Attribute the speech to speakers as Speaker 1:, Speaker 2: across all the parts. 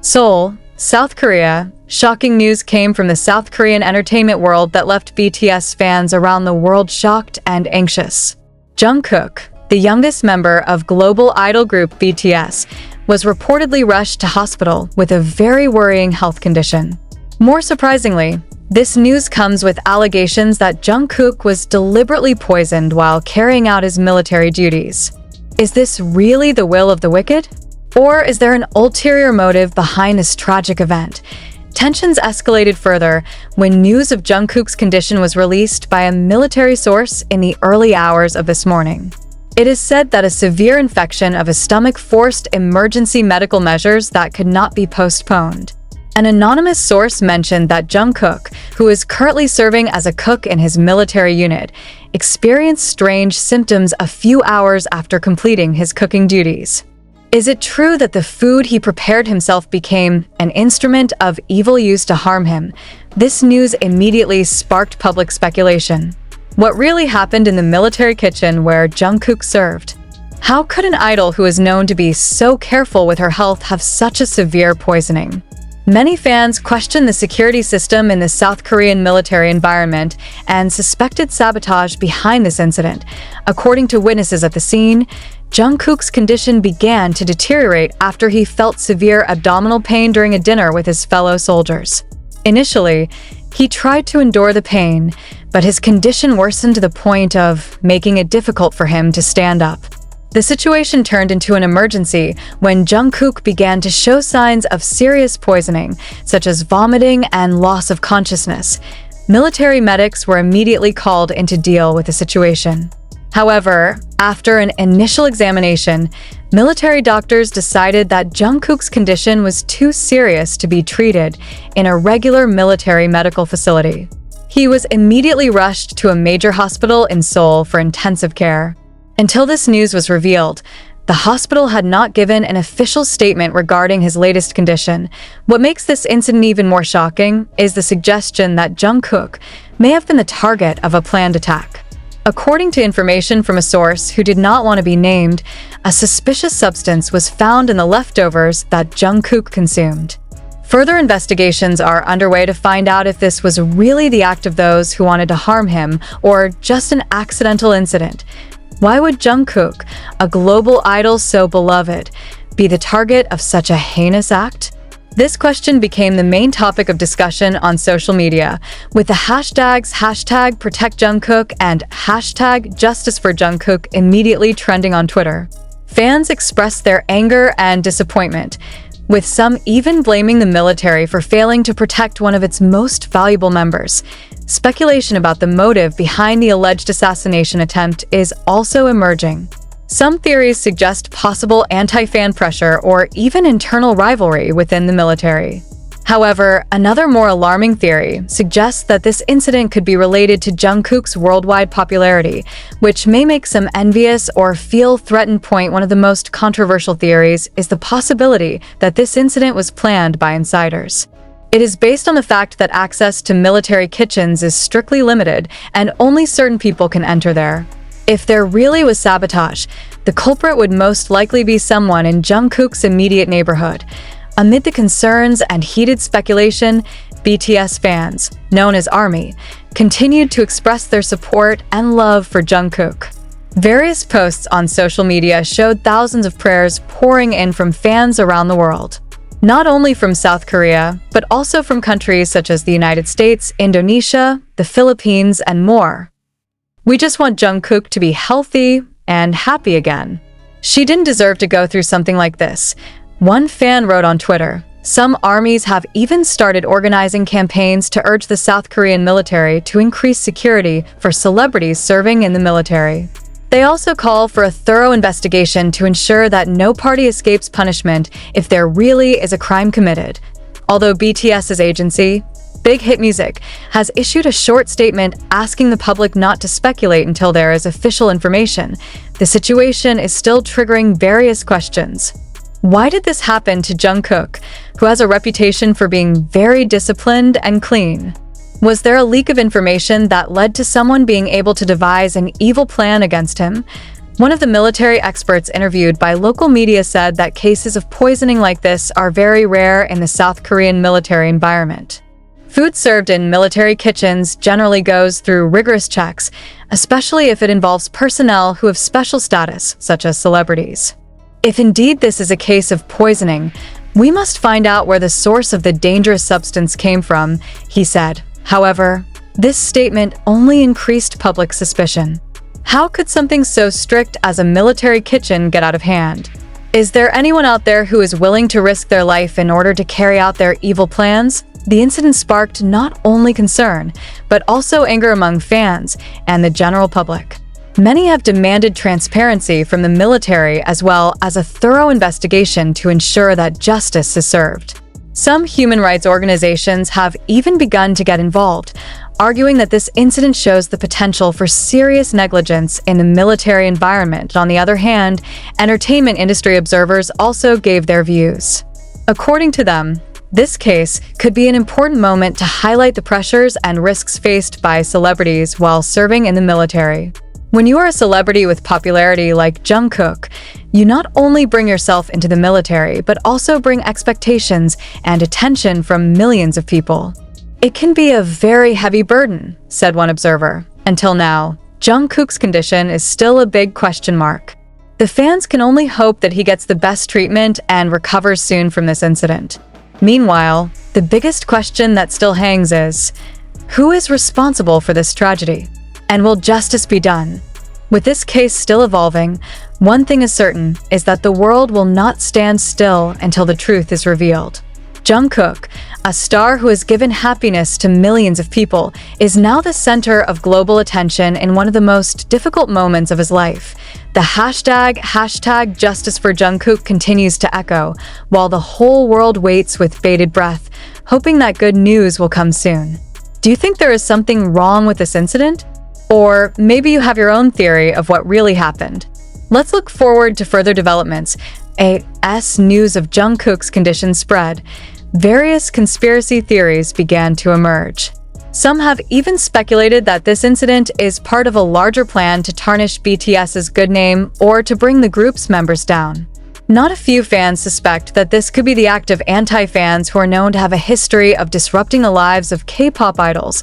Speaker 1: Seoul, South Korea. Shocking news came from the South Korean entertainment world that left BTS fans around the world shocked and anxious. Jungkook, the youngest member of global idol group BTS, was reportedly rushed to hospital with a very worrying health condition. More surprisingly, this news comes with allegations that Jungkook was deliberately poisoned while carrying out his military duties. Is this really the will of the wicked? Or is there an ulterior motive behind this tragic event? Tensions escalated further when news of Jungkook's condition was released by a military source in the early hours of this morning. It is said that a severe infection of his stomach forced emergency medical measures that could not be postponed. An anonymous source mentioned that Jungkook, who is currently serving as a cook in his military unit, experienced strange symptoms a few hours after completing his cooking duties. Is it true that the food he prepared himself became an instrument of evil used to harm him? This news immediately sparked public speculation. What really happened in the military kitchen where Jungkook served? How could an idol who is known to be so careful with her health have such a severe poisoning? Many fans questioned the security system in the South Korean military environment and suspected sabotage behind this incident. According to witnesses at the scene, Jungkook's condition began to deteriorate after he felt severe abdominal pain during a dinner with his fellow soldiers. Initially, he tried to endure the pain, but his condition worsened to the point of making it difficult for him to stand up. The situation turned into an emergency when Jungkook began to show signs of serious poisoning, such as vomiting and loss of consciousness. Military medics were immediately called in to deal with the situation. However, after an initial examination, military doctors decided that Jungkook's condition was too serious to be treated in a regular military medical facility. He was immediately rushed to a major hospital in Seoul for intensive care. Until this news was revealed, the hospital had not given an official statement regarding his latest condition. What makes this incident even more shocking is the suggestion that Jungkook may have been the target of a planned attack. According to information from a source who did not want to be named, a suspicious substance was found in the leftovers that Jungkook consumed. Further investigations are underway to find out if this was really the act of those who wanted to harm him or just an accidental incident. Why would Jungkook, a global idol so beloved, be the target of such a heinous act? This question became the main topic of discussion on social media, with the hashtags #ProtectJungkook and #JusticeForJungkook immediately trending on Twitter. Fans expressed their anger and disappointment, with some even blaming the military for failing to protect one of its most valuable members. Speculation about the motive behind the alleged assassination attempt is also emerging. Some theories suggest possible anti-fan pressure or even internal rivalry within the military. However, another more alarming theory suggests that this incident could be related to Jungkook's worldwide popularity, which may make some envious or feel threatened. One of the most controversial theories is the possibility that this incident was planned by insiders. It is based on the fact that access to military kitchens is strictly limited and only certain people can enter there. If there really was sabotage, the culprit would most likely be someone in Jungkook's immediate neighborhood. Amid the concerns and heated speculation, BTS fans, known as ARMY, continued to express their support and love for Jungkook. Various posts on social media showed thousands of prayers pouring in from fans around the world. Not only from South Korea, but also from countries such as the United States, Indonesia, the Philippines, and more. We just want Jungkook to be healthy and happy again. She didn't deserve to go through something like this. One fan wrote on Twitter, "Some armies have even started organizing campaigns to urge the South Korean military to increase security for celebrities serving in the military." They also call for a thorough investigation to ensure that no party escapes punishment if there really is a crime committed. Although BTS's agency, BIGHIT Music, has issued a short statement asking the public not to speculate until there is official information, the situation is still triggering various questions. Why did this happen to Jungkook, who has a reputation for being very disciplined and clean? Was there a leak of information that led to someone being able to devise an evil plan against him? One of the military experts interviewed by local media said that cases of poisoning like this are very rare in the South Korean military environment. Food served in military kitchens generally goes through rigorous checks, especially if it involves personnel who have special status, such as celebrities. If indeed this is a case of poisoning, we must find out where the source of the dangerous substance came from, he said. However, this statement only increased public suspicion. How could something so strict as a military kitchen get out of hand? Is there anyone out there who is willing to risk their life in order to carry out their evil plans? The incident sparked not only concern, but also anger among fans and the general public. Many have demanded transparency from the military as well as a thorough investigation to ensure that justice is served. Some human rights organizations have even begun to get involved, arguing that this incident shows the potential for serious negligence in the military environment. On the other hand, entertainment industry observers also gave their views. According to them, this case could be an important moment to highlight the pressures and risks faced by celebrities while serving in the military. When you are a celebrity with popularity like Jungkook, you not only bring yourself into the military, but also bring expectations and attention from millions of people. It can be a very heavy burden, said one observer. Until now, Jungkook's condition is still a big question mark. The fans can only hope that he gets the best treatment and recovers soon from this incident. Meanwhile, the biggest question that still hangs is, who is responsible for this tragedy? And will justice be done? With this case still evolving, one thing is certain is that the world will not stand still until the truth is revealed. Jungkook, a star who has given happiness to millions of people, is now the center of global attention in one of the most difficult moments of his life. The hashtag Justice for Jungkook continues to echo, while the whole world waits with bated breath, hoping that good news will come soon. Do you think there is something wrong with this incident? Or maybe you have your own theory of what really happened. Let's look forward to further developments. As news of Jungkook's condition spread, various conspiracy theories began to emerge. Some have even speculated that this incident is part of a larger plan to tarnish BTS's good name or to bring the group's members down. Not a few fans suspect that this could be the act of anti-fans who are known to have a history of disrupting the lives of K-pop idols.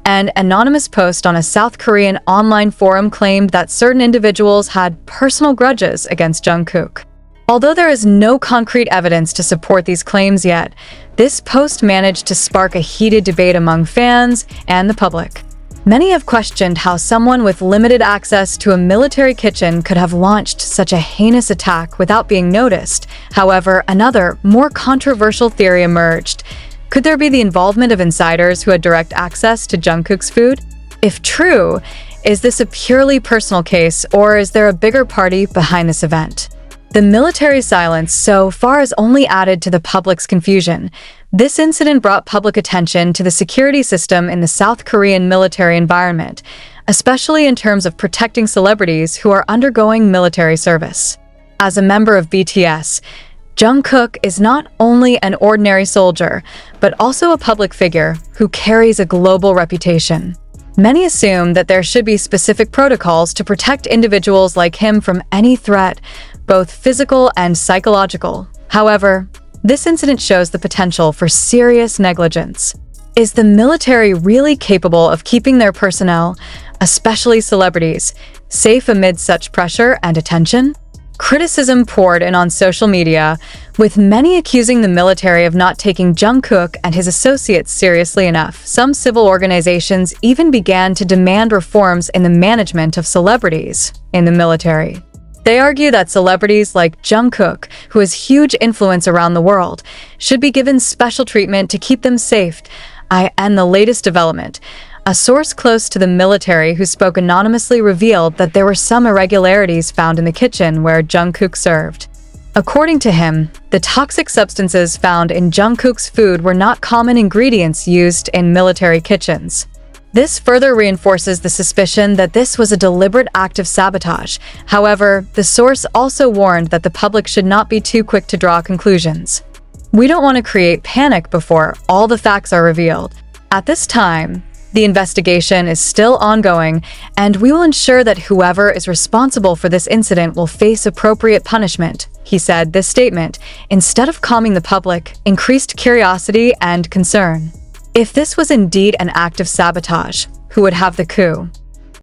Speaker 1: An anonymous post on a South Korean online forum claimed that certain individuals had personal grudges against Jungkook. Although there is no concrete evidence to support these claims yet, this post managed to spark a heated debate among fans and the public. Many have questioned how someone with limited access to a military kitchen could have launched such a heinous attack without being noticed. However, another, more controversial theory emerged. Could there be the involvement of insiders who had direct access to Jungkook's food? If true, is this a purely personal case, or is there a bigger party behind this event? The military silence so far has only added to the public's confusion. This incident brought public attention to the security system in the South Korean military environment, especially in terms of protecting celebrities who are undergoing military service. As a member of BTS, Jungkook is not only an ordinary soldier, but also a public figure who carries a global reputation. Many assume that there should be specific protocols to protect individuals like him from any threat, both physical and psychological. However, this incident shows the potential for serious negligence. Is the military really capable of keeping their personnel, especially celebrities, safe amid such pressure and attention? Criticism poured in on social media, with many accusing the military of not taking Jungkook and his associates seriously enough. Some civil organizations even began to demand reforms in the management of celebrities in the military. They argue that celebrities like Jungkook, who has huge influence around the world, should be given special treatment to keep them safe. And the latest development, a source close to the military who spoke anonymously revealed that there were some irregularities found in the kitchen where Jungkook served. According to him, the toxic substances found in Jungkook's food were not common ingredients used in military kitchens. This further reinforces the suspicion that this was a deliberate act of sabotage. However, the source also warned that the public should not be too quick to draw conclusions. We don't want to create panic before all the facts are revealed. At this time, The investigation is still ongoing, and we will ensure that whoever is responsible for this incident will face appropriate punishment, he said. This statement, instead of calming the public, increased curiosity and concern. If this was indeed an act of sabotage, who would have the coup?